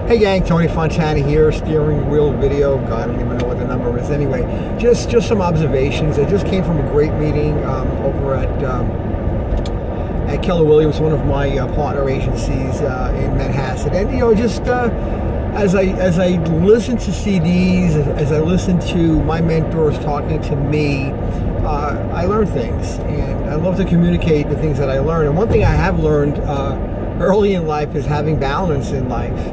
Hey gang, Tony Fontana here, steering wheel video. God, I don't even know what the number is. Anyway, just some observations. I just came from a great meeting over at Keller Williams, one of my partner agencies in Manhasset. And just as I listen to CDs, as I listen to my mentors talking to me, I learn things, and I love to communicate the things that I learn. And one thing I have learned early in life is having balance in life.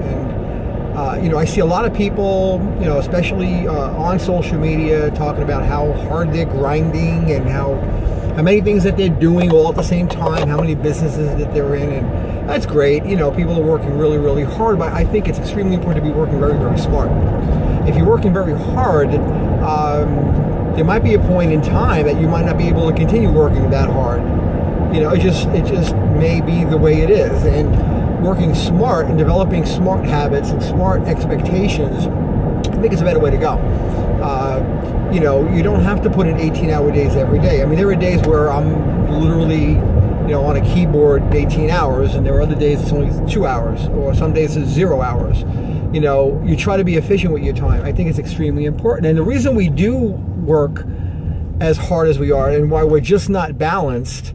And I see a lot of people, especially on social media, talking about how hard they're grinding and how many things that they're doing all at the same time, how many businesses that they're in, and that's great. People are working really, really hard, but I think it's extremely important to be working very, very smart. If you're working very hard, there might be a point in time that you might not be able to continue working that hard. It just may be the way it is. And working smart and developing smart habits and smart expectations, I think it's a better way to go. You don't have to put in 18-hour days every day. I mean, there are days where I'm literally, on a keyboard 18 hours, and there are other days it's only 2 hours, or some days it's 0 hours. You try to be efficient with your time. I think it's extremely important. And the reason we do work as hard as we are and why we're just not balanced,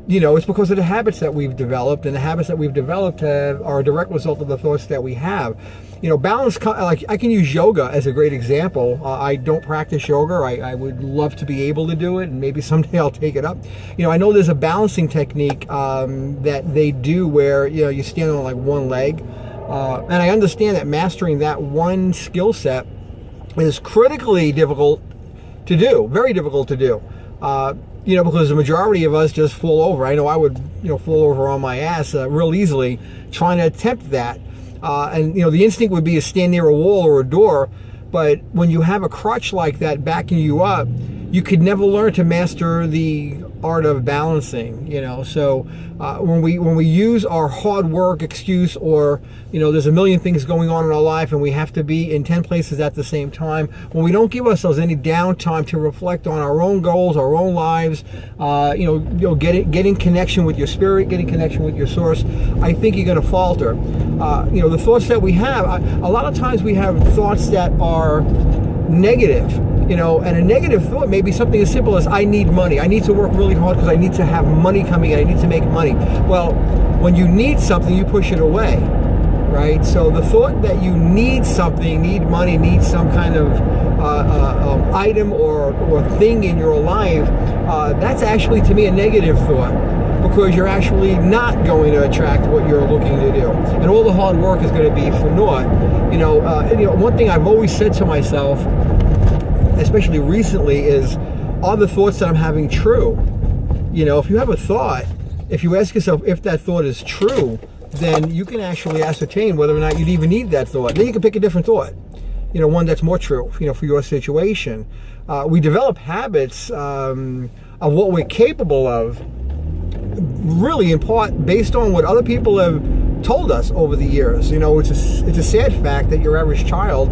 it's because of the habits that we've developed, and the habits that we've developed are a direct result of the thoughts that we have. Balance, like I can use yoga as a great example. I don't practice yoga. I would love to be able to do it, and maybe someday I'll take it up. I know there's a balancing technique that they do where, you stand on like one leg. And I understand that mastering that one skill set is critically difficult to do, very difficult to do. Because the majority of us just fall over. I know I would, fall over on my ass real easily trying to attempt that. And the instinct would be to stand near a wall or a door. But when you have a crutch like that backing you up, you could never learn to master the art of balancing. So when we use our hard work excuse, or there's a million things going on in our life and we have to be in 10 places at the same time, when we don't give ourselves any downtime to reflect on our own goals, our own lives, getting connection with your spirit, getting connection with your source, I think you're going to falter. The thoughts that we have, a lot of times we have thoughts that are negative. And a negative thought may be something as simple as, I need money. I need to work really hard because I need to have money coming in. I need to make money. Well, when you need something, you push it away, right? So the thought that you need something, need money, need some kind of item or thing in your life, that's actually, to me, a negative thought, because you're actually not going to attract what you're looking to do. And all the hard work is going to be for naught. One thing I've always said to myself, especially recently, is, are the thoughts that I'm having true? If you have a thought, if you ask yourself if that thought is true, then you can actually ascertain whether or not you'd even need that thought. Then you can pick a different thought, one that's more true, for your situation. We develop habits of what we're capable of, really in part based on what other people have told us over the years. It's a sad fact that your average child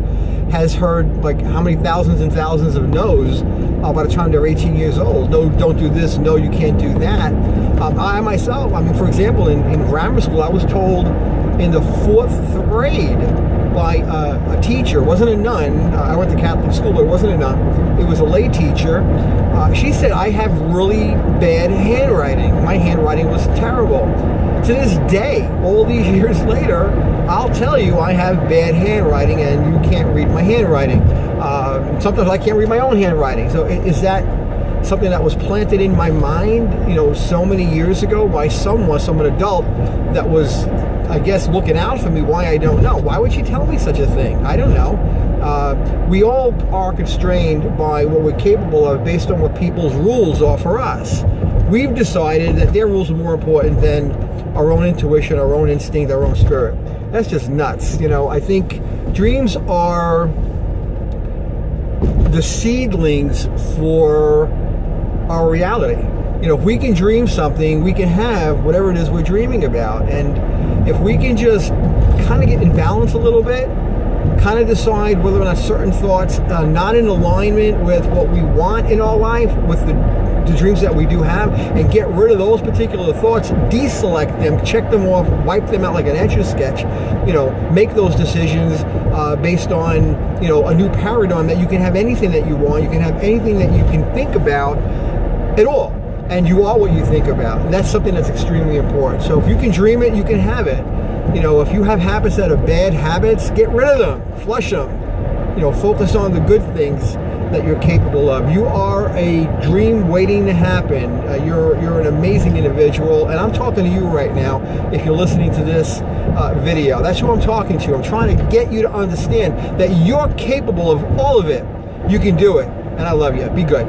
has heard like how many thousands and thousands of no's by the time they're 18 years old. No, don't do this. No, you can't do that. I myself, for example, in grammar school, I was told in the 4th grade by a teacher. It wasn't a nun. I went to Catholic school, but it wasn't a nun. It was a lay teacher. She said I have really bad handwriting. My handwriting was terrible. To this day, all these years later, I'll tell you I have bad handwriting, and you can't read my handwriting. Sometimes I can't read my own handwriting. So is that something that was planted in my mind, so many years ago by some adult that was, I guess, looking out for me? Why, I don't know. Why would she tell me such a thing? I don't know. We all are constrained by what we're capable of based on what people's rules are for us. We've decided that their rules are more important than our own intuition, our own instinct, our own spirit. That's just nuts. I think dreams are the seedlings for our reality. If we can dream something, we can have whatever it is we're dreaming about. And if we can just kind of get in balance a little bit, kind of decide whether or not certain thoughts are not in alignment with what we want in our life, with the dreams that we do have, and get rid of those particular thoughts, deselect them, check them off, wipe them out like an Etch-a-Sketch, make those decisions based on, a new paradigm that you can have anything that you want, you can have anything that you can think about at all. And you are what you think about. And that's something that's extremely important. So if you can dream it, you can have it. If you have habits that are bad habits, get rid of them, flush them. Focus on the good things that you're capable of. You are a dream waiting to happen. You're an amazing individual, and I'm talking to you right now. If you're listening to this video, that's who I'm talking to. I'm trying to get you to understand that you're capable of all of it. You can do it, and I love you. Be good.